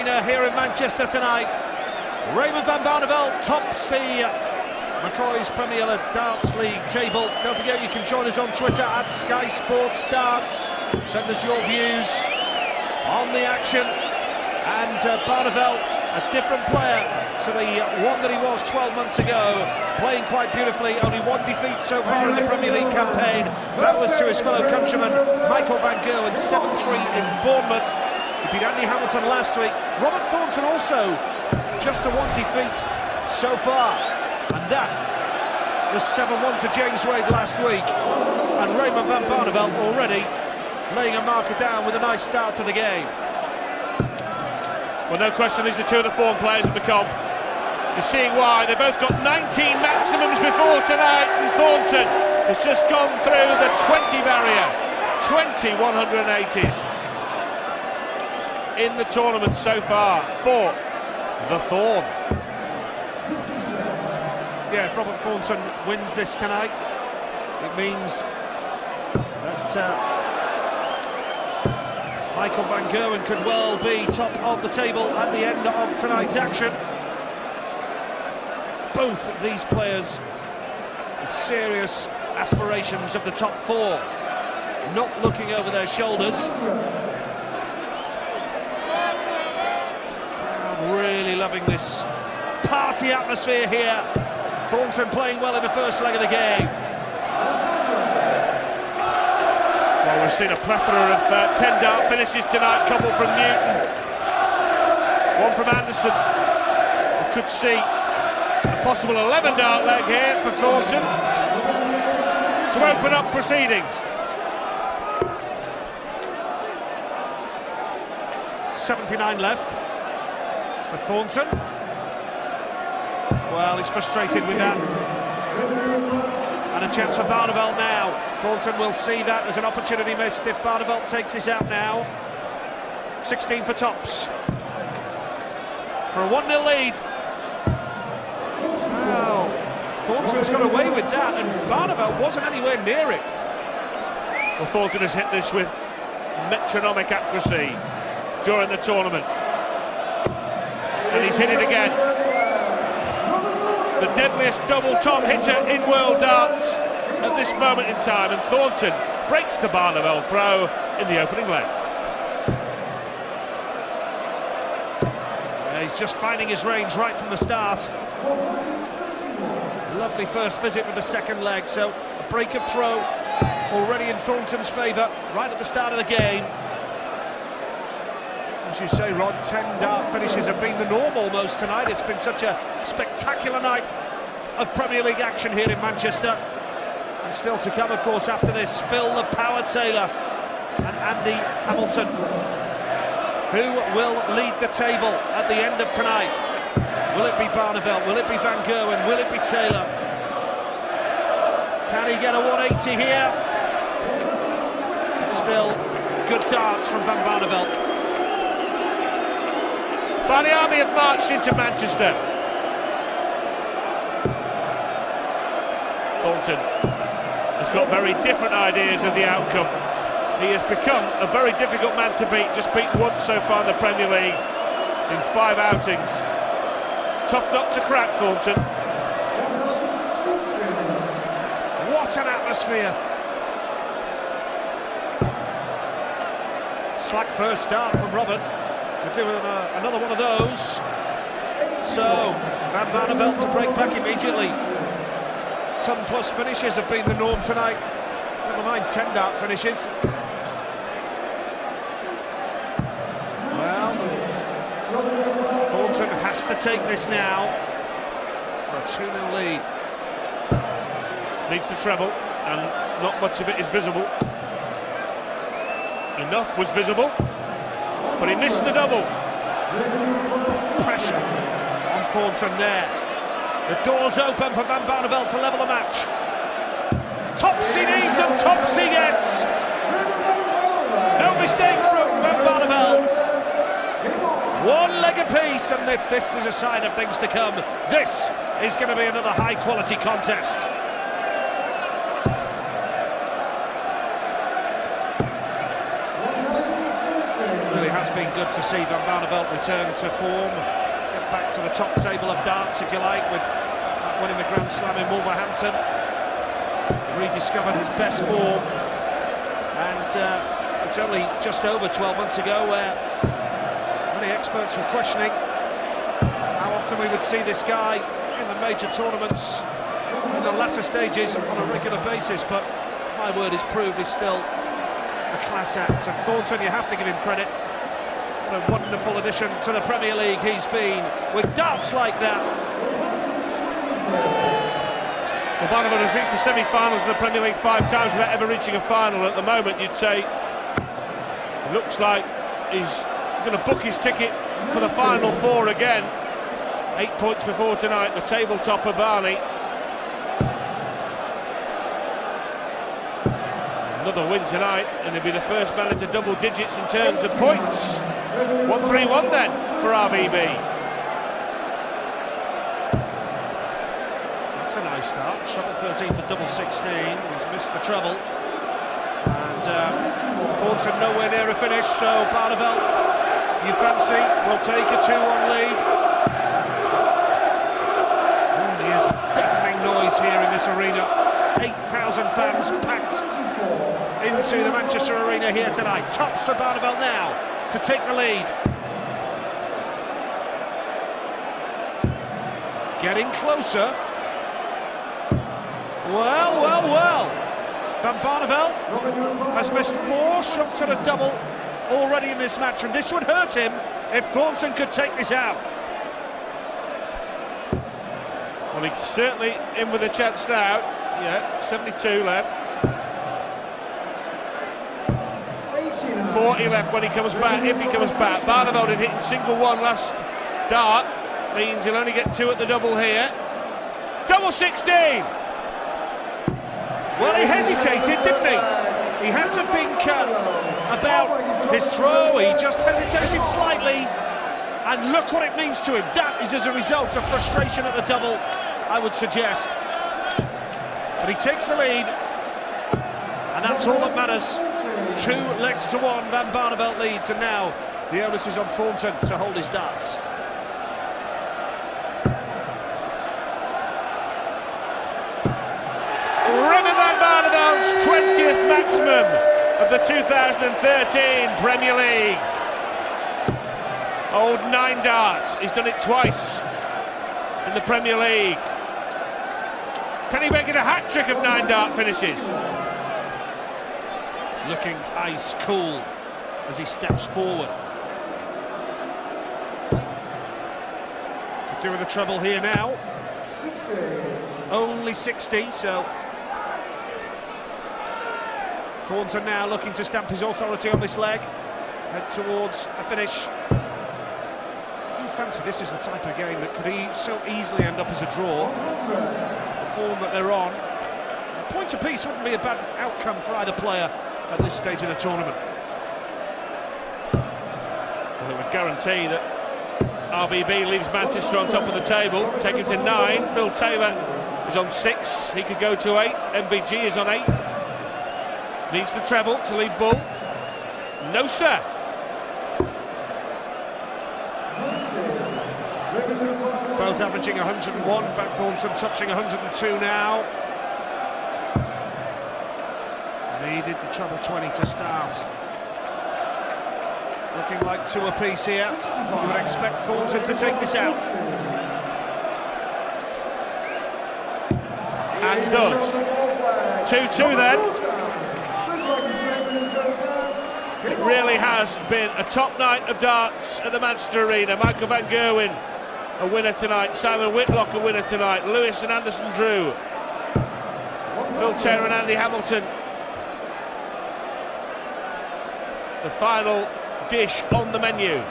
arena here in Manchester tonight. Raymond van Barneveld tops the McCoy's Premier Darts League table. Don't forget you can join us on Twitter at Sky Sports Darts. Send us your views on the action. And Barneveld, a different player to the one that he was 12 months ago, playing quite beautifully. Only one defeat so far in the Premier League campaign. That was to his fellow countryman Michael van Gerwen, 7-3 in Bournemouth. He beat Andy Hamilton last week. Robert Thornton also just the one defeat so far, and that was 7-1 to James Wade last week. And Raymond van Barneveld already laying a marker down with a nice start to the game. Well, no question, these are two of the form players of the comp. You're seeing why. They both got 19 maximums before tonight, and Thornton has just gone through the 20 barrier. 20 180s in the tournament so far for the Thorn. Yeah, if Robert Thornton wins this tonight, it means that Michael van Gerwen could well be top of the table at the end of tonight's action. Both of these players with serious aspirations of the top four, not looking over their shoulders. Really loving this party atmosphere here. Thornton playing well in the first leg of the game. Well, we've seen a plethora of 10 dart finishes tonight. Couple from Newton, one from Anderson. We could see a possible 11 dart leg here for Thornton to open up proceedings. 79 left for Thornton. Well, he's frustrated with that. And a chance for Barneveld now. Thornton will see that as an opportunity missed if Barneveld takes this out now. 16 for tops. For a 1-0 lead. Wow. Thornton's got away with that, and Barneveld wasn't anywhere near it. Well, Thornton has hit this with metronomic accuracy during the tournament. And he's hit it again. The deadliest double tom hitter in world darts at this moment in time, and Thornton breaks the Barneveld throw in the opening leg. Yeah, he's just finding his range right from the start. Lovely first visit with the second leg, so a break of throw already in Thornton's favour right at the start of the game. As you say, Rod, 10 dart finishes have been the norm almost tonight. It's been such a spectacular night of Premier League action here in Manchester. And still to come, of course, after this, Phil the Power Taylor and Andy Hamilton, who will lead the table at the end of tonight. Will it be Barneveld? Will it be van Gerwen? Will it be Taylor? Can he get a 180 here? It's still good darts from van Barneveld. Barney Army have marched into Manchester. Thornton has got very different ideas of the outcome. He has become a very difficult man to beat, just beaten once so far in the Premier League in 5 outings. Tough nut to crack, Thornton. What an atmosphere. Slack first start from Robert. We'll do another one of those. So, van Barneveld to break back immediately. 10 plus finishes have been the norm tonight. Never mind 10 dart finishes. Well, Thornton has to take this now for a 2-0 lead. Needs the treble, and not much of it is visible. Enough was visible, but he missed the double. Pressure on Thornton there. The door's open for van Barneveld to level the match. Tops he needs and tops he gets. No mistake from van Barneveld. One leg apiece, and if this is a sign of things to come, this is going to be another high-quality contest. Really has been good to see Van Barneveld return to form, get back to the top table of darts, if you like, with winning the Grand Slam in Wolverhampton. Rediscovered his best form, and it's only just over 12 months ago where many experts were questioning how often we would see this guy in the major tournaments in the latter stages on a regular basis, but my word is proved he's still a class act. And Thornton, you have to give him credit. What a wonderful addition to the Premier League he's been, with darts like that. Well, Barneveld has reached the semi-finals of the Premier League 5 times without ever reaching a final. At the moment, you'd say it looks like he's going to book his ticket for the final 4 again. 8 points before tonight, the table topper Barney. Another win tonight, and he'll be the first man into double digits in terms of points. 1-3-1 then for RBB. A nice start, treble 13 to double 16, he's missed the treble, and Thornton nowhere near a finish, so Barneveld, you fancy, will take a 2-1 lead. Oh, there's a deafening noise here in this arena. 8,000 fans packed into the Manchester Arena here tonight. Tops for Barneveld now to take the lead. Getting closer. Well. Van Barneveld has missed 4 shots at a double already in this match, and this would hurt him if Thornton could take this out. Well, he's certainly in with a chance now. Yeah, 72 left. 40 left when he comes back, if he comes back. Barneveld had hit single 1 last dart, means he'll only get 2 at the double here. Double 16! Well, he hesitated, didn't he? He had to think about his throw, he just hesitated slightly, and look what it means to him. That is as a result of frustration at the double, I would suggest. But he takes the lead, and that's all that matters. 2 legs to 1, Van Barneveld leads, and now the onus is on Thornton to hold his darts. Van Barneveld's 20th maximum of the 2013 Premier League. Old 9 darts, he's done it twice in the Premier League. Can he make it a hat-trick of 9 dart finishes? Looking ice cool as he steps forward. Doing the treble here now. 60. Only 60, so Thornton now looking to stamp his authority on this leg, head towards a finish. I do fancy this is the type of game that could so easily end up as a draw. The form that they're on, a point apiece wouldn't be a bad outcome for either player at this stage of the tournament. Well, it would guarantee that RBB leaves Manchester on top of the table, take him to 9. Phil Taylor is on 6, he could go to 8. MBG is on 8. Needs the treble to lead Bull. No, sir. Both averaging 101. Van Thornton touching 102 now. Needed the treble 20 to start. Looking like 2 apiece here. You would expect Thornton to take this out. And does. 2-2 then. It really has been a top night of darts at the Manchester Arena. Michael van Gerwen, a winner tonight. Simon Whitlock, a winner tonight. Lewis and Anderson Drew. Phil Taylor and Andy Hamilton. The final dish on the menu.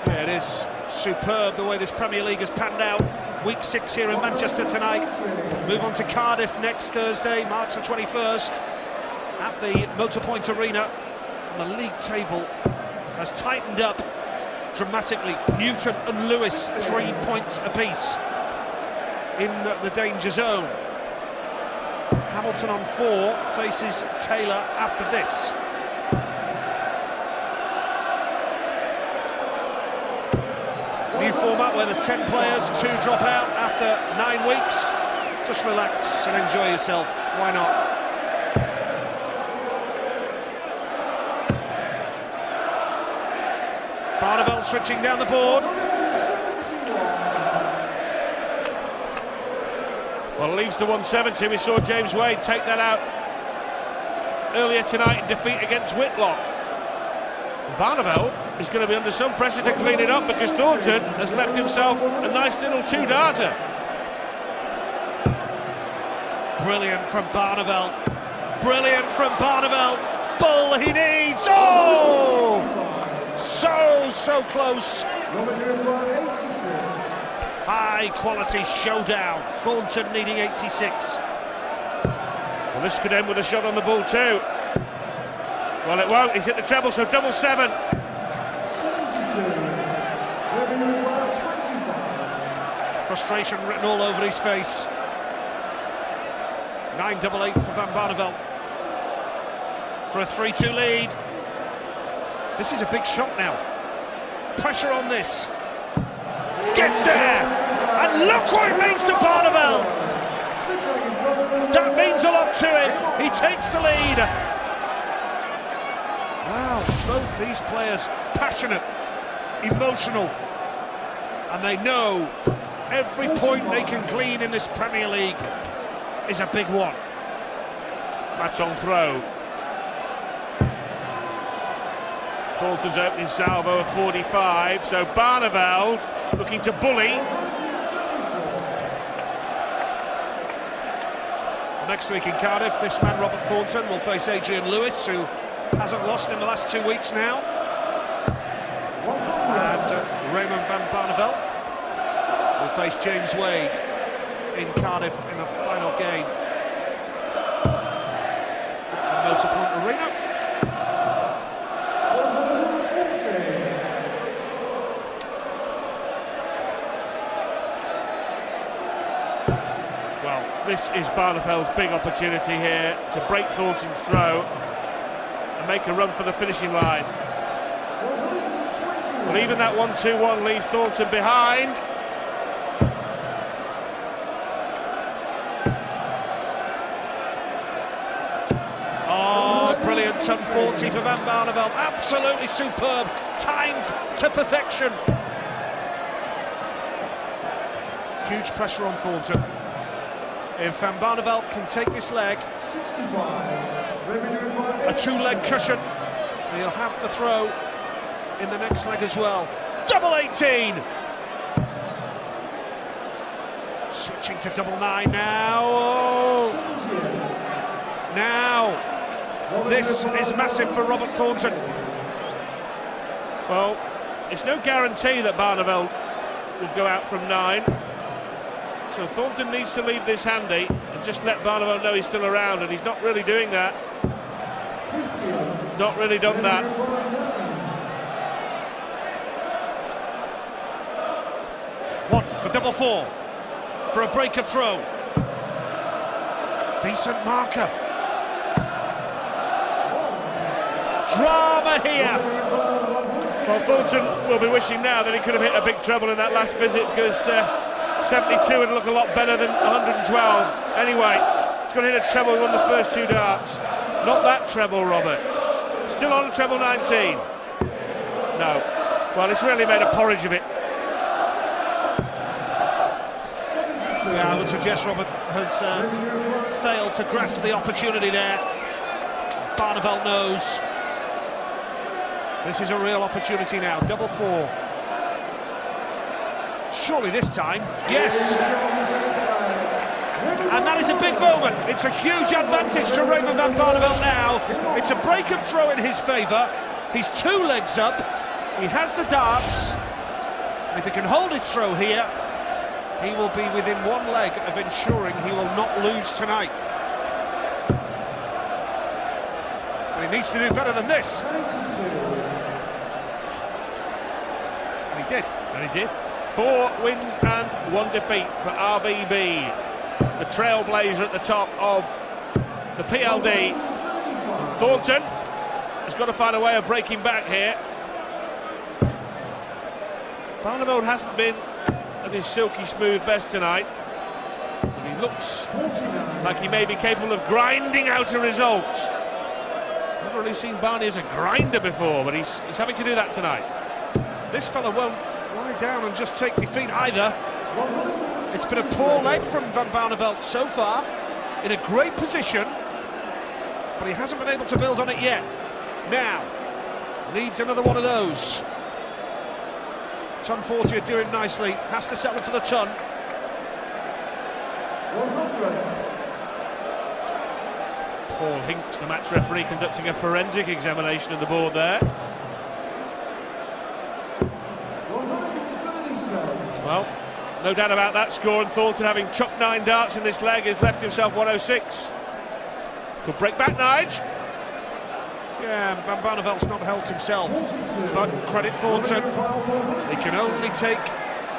Yeah, it is superb the way this Premier League has panned out. Week 6 here in Manchester tonight. Move on to Cardiff next Thursday, March the 21st, at the Motorpoint Arena. And the league table has tightened up dramatically. Newton and Lewis 3 points apiece in the danger zone. Hamilton on 4 faces Taylor after this. new format where there's 10 players, 2 drop out after 9 weeks. Just relax and enjoy yourself. Why not? Barneveld switching down the board. Well, leaves the 170. We saw James Wade take that out earlier tonight in defeat against Whitlock. Barneveld is going to be under some pressure to clean it up because Thorton has left himself a nice little 2-darter. Brilliant from Barneveld. Brilliant from Barneveld. Bull he needs. Oh! So close. High quality showdown. Thornton needing 86. Well, this could end with a shot on the ball too. Well, it won't. He's hit the treble, so double 7. Frustration written all over his face. 9-8 for Van Barneveld for a 3-2 lead. This is a big shot now. Pressure on this. Gets there, and look what it means to Barneveld. That means a lot to him. He takes the lead. Wow, both these players passionate, emotional, and they know every point they can glean in this Premier League is a big one. Match on throw. Thornton's opening salvo of 45, so Barneveld looking to bully. Next week in Cardiff, this man Robert Thornton will face Adrian Lewis, who hasn't lost in the last 2 weeks now. And Raymond Van Barneveld will face James Wade in Cardiff in the final game at Motorpoint Arena. Well, this is Barneveld's big opportunity here to break Thornton's throw and make a run for the finishing line. But even that 1-2-1 leaves Thornton behind. Oh, brilliant turn 40 for Van Barneveld. Absolutely superb, timed to perfection. Huge pressure on Thornton. If Van Barneveld can take this leg, a 2-leg cushion, he'll have the throw in the next leg as well. Double 18! Switching to double 9 now. Oh. Now, this is massive for Robert Thornton. Well, it's no guarantee that Barneveld will go out from 9. So Thornton needs to leave this handy and just let Barneveld know he's still around, and he's not really doing that. He's not really done that. One for double 4 for a breaker throw. Decent marker. Drama here. Well, Thornton will be wishing now that he could have hit a big treble in that last visit, because 72 would look a lot better than 112. Anyway, he's going to hit a treble. He won the first 2 darts. Not that treble, Robert. Still on treble 19. No. Well, it's really made a porridge of it. Yeah, I would suggest Robert has failed to grasp the opportunity there. Barneveld knows this is a real opportunity now. Double 4. Surely this time, yes. And that is a big moment. It's a huge advantage to Raymond Van Barneveld now. It's a break of throw in his favour. He's 2 legs up. He has the darts. And if he can hold his throw here, he will be within 1 leg of ensuring he will not lose tonight. But he needs to do better than this. And he did. And he did. 4 wins and 1 defeat for RVB, the trailblazer at the top of the PLD. Thornton has got to find a way of breaking back here. Barneveld hasn't been at his silky smooth best tonight, but he looks like he may be capable of grinding out a result. Never really seen Barney as a grinder before, but he's having to do that tonight. This fella won't lie down and just take defeat either. It's been a poor leg from Van Barneveld so far, in a great position, but he hasn't been able to build on it yet. Now, needs another one of those. Ton 40 are doing nicely, has to settle for the ton. 100. Paul Hinks, the match referee, conducting a forensic examination of the board there. 137. Well, no doubt about that score, and Thorton, having chucked 9 darts in this leg, has left himself 106. Could break back, Nige. Yeah, Van Barneveld's not helped himself, but credit Thornton. He can only take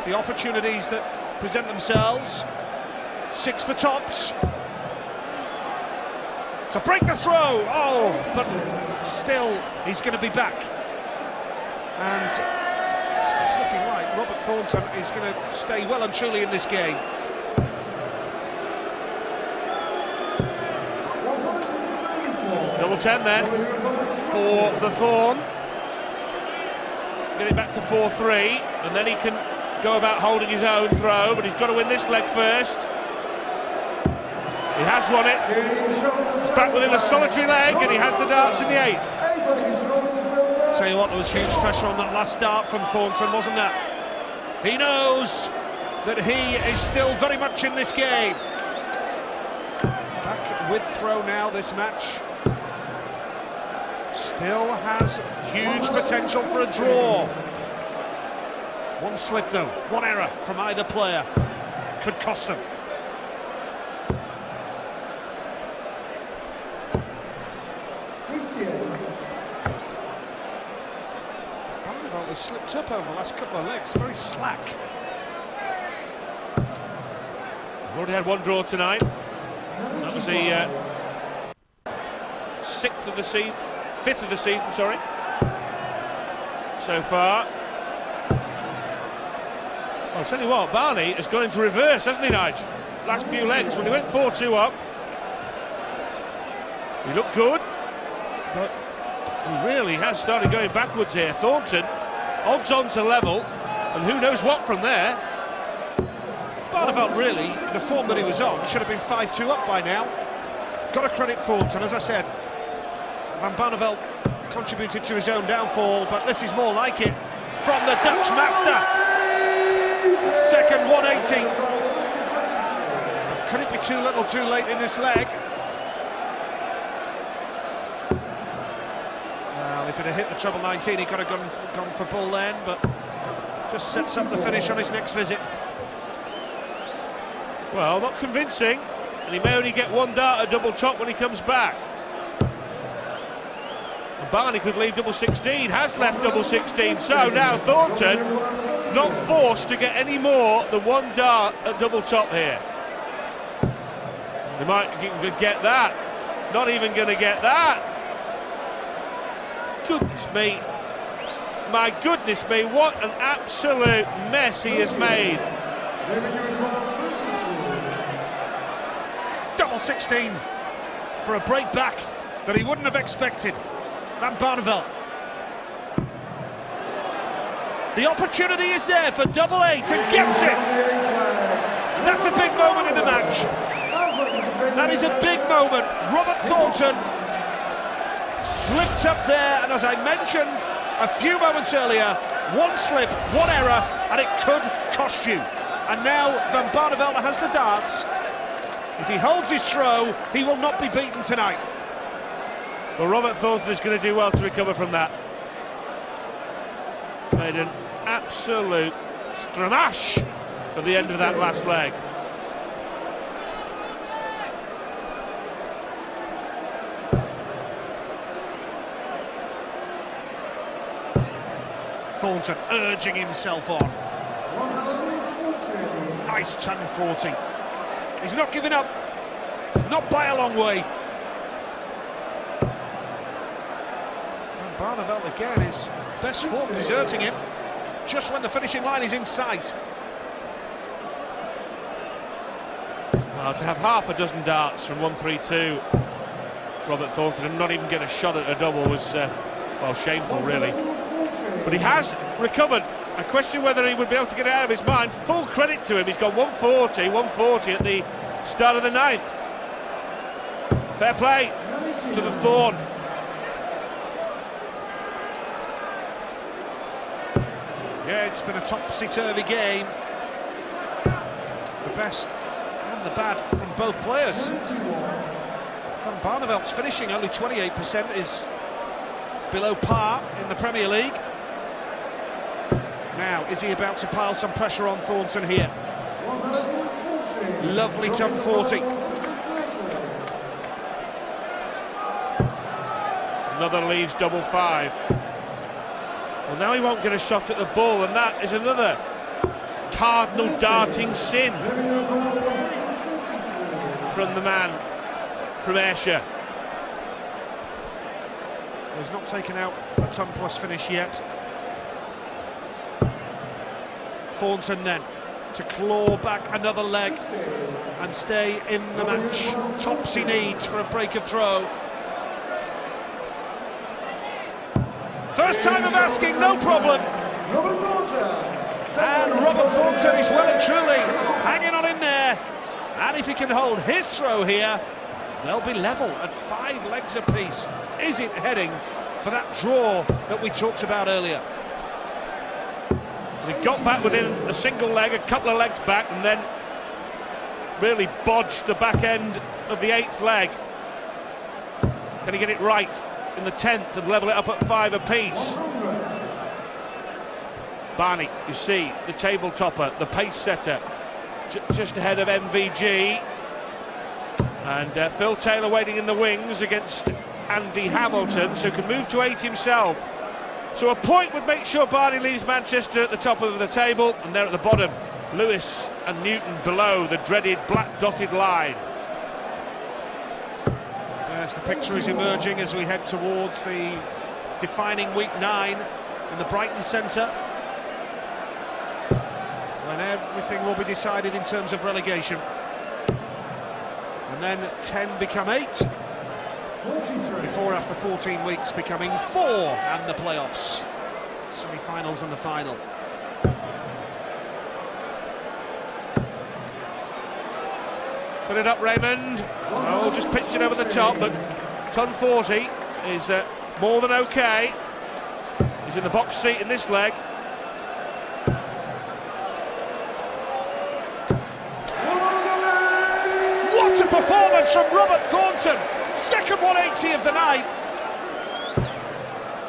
the opportunities that present themselves. 6 for tops. To break the throw! Oh, but still, he's going to be back. And it's looking like Robert Thornton is going to stay well and truly in this game. 134. Double 10 then for the Thorn. Get it back to 4-3, and then he can go about holding his own throw, but he's got to win this leg first. He has won it. It's back within a solitary leg, and he has the darts in the 8th. Tell you what, there was huge pressure on that last dart from Thornton, wasn't there? He knows that he is still very much in this game. Back with throw now, this match. Still has huge potential for a draw. One slip though, one error from either player could cost them. Barneveld has slipped up over the last couple of legs, very slack. We've already had one draw tonight. That was the 6th of the season, 5th of the season, sorry, so far. Well, I'll tell you what, Barney has gone into reverse, hasn't he, Nige? Last few legs, when he went 4-2 up, he looked good, but he really has started going backwards here. Thornton, odds on to level, and who knows what from there. Barneveld, really, the form that he was on, should have been 5-2 up by now. Got to credit Thornton, as I said. Van Barneveld contributed to his own downfall, but this is more like it from the Dutch master. Second 180. Could it be too little too late in this leg? Well, if it had hit the treble 19, he could have gone for bull then, but just sets up the finish on his next visit. Well, not convincing, and he may only get 1 dart at double top when he comes back. And Barney could leave double 16, has left double 16, so now Thornton not forced to get any more than 1 dart at double top here. He might get that, not even going to get that. Goodness me, my goodness me, what an absolute mess he has made. Double 16 for a break back that he wouldn't have expected. Van Barneveld. The opportunity is there for double 8 and gets it. That's a big moment in the match. That is a big moment. Robert Thornton slipped up there, and as I mentioned a few moments earlier, 1 slip, 1 error, and it could cost you. And now Van Barneveld has the darts. If he holds his throw, he will not be beaten tonight. Well, Robert Thornton is going to do well to recover from that. Made an absolute stramash at the end of that last leg. Thornton urging himself on. 140. Nice ton 40. He's not giving up, not by a long way. And Barneveld again, his best form deserting him. just when the finishing line is in sight. Well, to have half a dozen darts from 1-3-2, Robert Thornton, and not even get a shot at a double was, well, shameful, really. But he has recovered. I question whether he would be able to get it out of his mind. Full credit to him. He's got 140 at the start of the 9th. Fair play to the Thorn. Yeah, it's been a topsy-turvy game. The best and the bad from both players. Van Barneveld's finishing, only 28%, is below par in the Premier League. Now, is he about to pile some pressure on Thornton here? Lovely top 40. Another leaves double 5. Well, now he won't get a shot at the ball, and that is another cardinal darting sin from the man from Ayrshire. He's not taken out a ton-plus finish yet. Thornton then to claw back another leg and stay in the match. Tops he needs for a break of throw. First time of asking, no problem. And Robert Thornton is well and truly hanging on in there. And if he can hold his throw here, they'll be level at 5 legs apiece. Is it heading for that draw that we talked about earlier? He got back within a single leg, a couple of legs back, and then really bodged the back end of the 8th leg. Can he get it right in the 10th and level it up at 5 apiece? Barney, you see, the table topper, the pace setter, just ahead of MVG. And Phil Taylor waiting in the wings against Andy Hamilton, so can move to 8 himself. So a point would make sure Barney leaves Manchester at the top of the table, and they're at the bottom. Lewis and Newton below the dreaded black dotted line. Yes, the picture is emerging as we head towards the defining week 9 in the Brighton Centre, when everything will be decided in terms of relegation. And then 10 become 8. Before, after 14 weeks, becoming 4 and the playoffs. Semi-finals and the final. Put it up, Raymond. Oh, just pitched it over the top, but ton 40 is more than okay. He's in the box seat in this leg. What a performance from Robert Thornton! Second 180 of the night,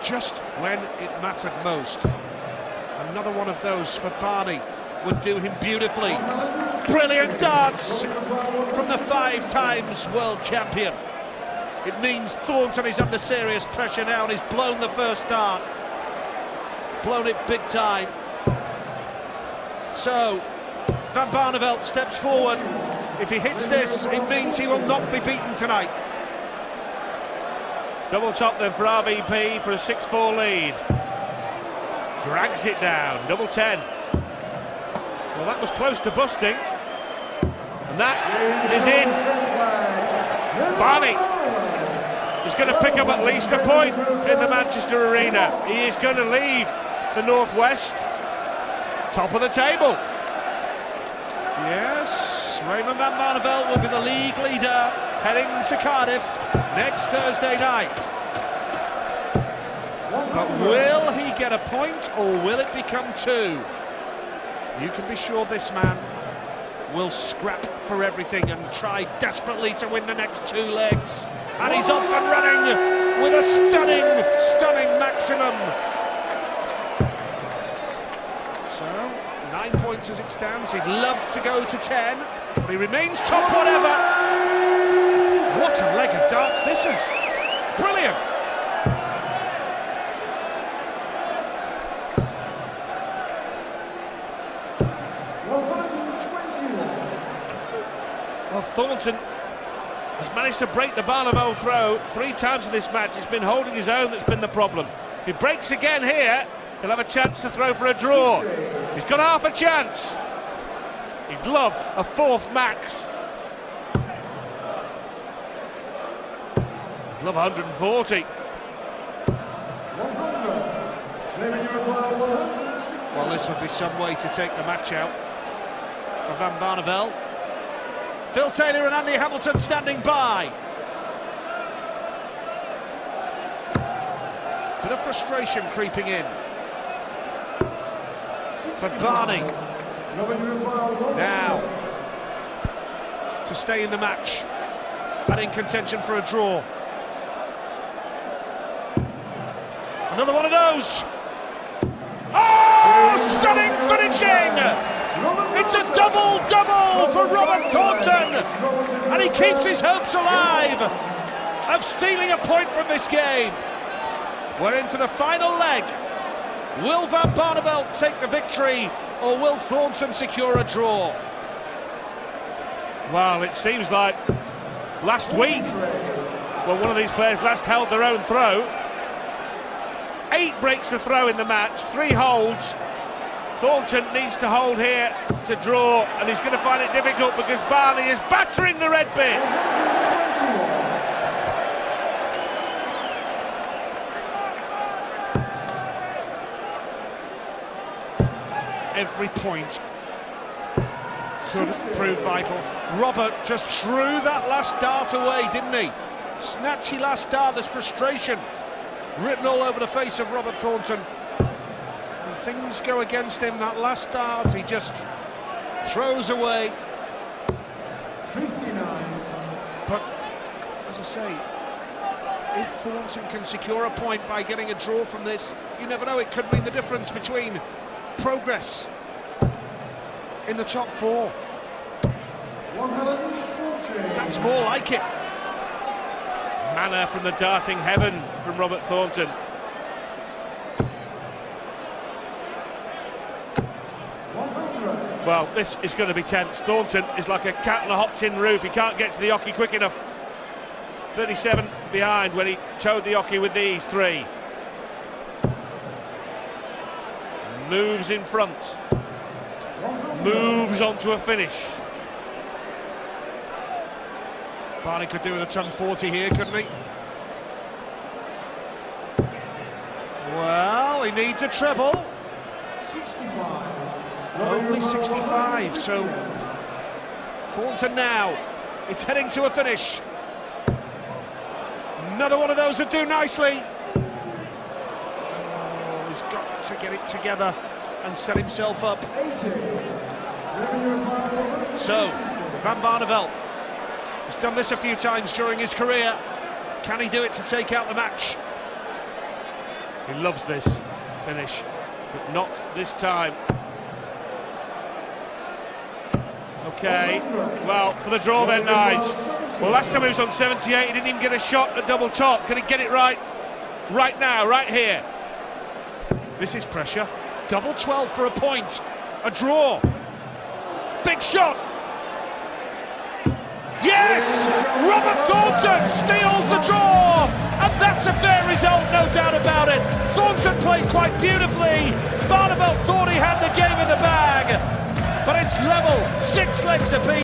just when it mattered most. Another one of those for Barney would do him beautifully. Brilliant darts from the 5 times world champion. It means Thornton is under serious pressure now and he's blown the first dart. Blown it big time. So, Van Barneveld steps forward. If he hits this, it means he will not be beaten tonight. Double top then for RVP for a 6-4 lead. Drags it down, double 10. Well, that was close to busting. And that is in. Barney is going to pick up at least a point in the Manchester Arena. He is going to leave the Northwest top of the table. Yes, Raymond van Barneveld will be the league leader heading to Cardiff next Thursday night. But will he get a point or will it become 2? You can be sure this man will scrap for everything and try desperately to win the next 2 legs. And he's off and running with a stunning maximum. So, 9 points as it stands. He'd love to go to 10, but he remains top whatever. What a leg of darts this is. Brilliant. Well, Thornton has managed to break the Barneveld throw 3 times in this match. He's been holding his own, that's been the problem. If he breaks again here, He'll have a chance to throw for a draw. He's got half a chance. He'd love a fourth max. He'd love 140. Well, this would be some way to take the match out for Van Barneveld. Phil Taylor and Andy Hamilton standing by. Bit of frustration creeping in for Barney. Now to stay in the match and in contention for a draw. Another one of those. Oh, stunning finishing! It's a double-double for Robert Thorton, and he keeps his hopes alive of stealing a point from this game. We're into the final leg. Will Van Barneveld take the victory, or will Thornton secure a draw? Well, it seems like last week, when one of these players last held their own throw, 8 breaks the throw in the match, 3 holds. Thornton needs to hold here to draw, and he's going to find it difficult because Barney is battering the red bit. Every point could prove vital. Robert just threw that last dart away, didn't he? Snatchy last dart, there's frustration written all over the face of Robert Thornton. And things go against him, that last dart he just throws away. 59. But, as I say, if Thornton can secure a point by getting a draw from this, you never know, it could mean the difference between progress in the top 4. 140. That's more like it. Manna from the darting heaven from Robert Thornton. Well, this is going to be tense. Thornton is like a cat on a hot tin roof. He can't get to the hockey quick enough. 37 behind when he towed the hockey with these 3. Moves in front. Moves on to a finish. Barney could do with a ton 40 here, couldn't he? Well, he needs a treble. 65. Only 65, so Thornton now, it's heading to a finish. Another one of those would do nicely. Oh, he's got to get it together and set himself up. 80. So, Van Barneveld has done this a few times during his career. Can he do it to take out the match? He loves this finish, but not this time. Okay, well, for the draw then, Nige. Well, last time he was on 78, he didn't even get a shot at double top. Can he get it right now, right here? This is pressure. Double 12 for a point. A draw. Big shot. Yes! Robert Thornton steals the draw! And that's a fair result, no doubt about it. Thornton played quite beautifully. Barneveld thought he had the game in the bag. But it's level, 6 legs apiece.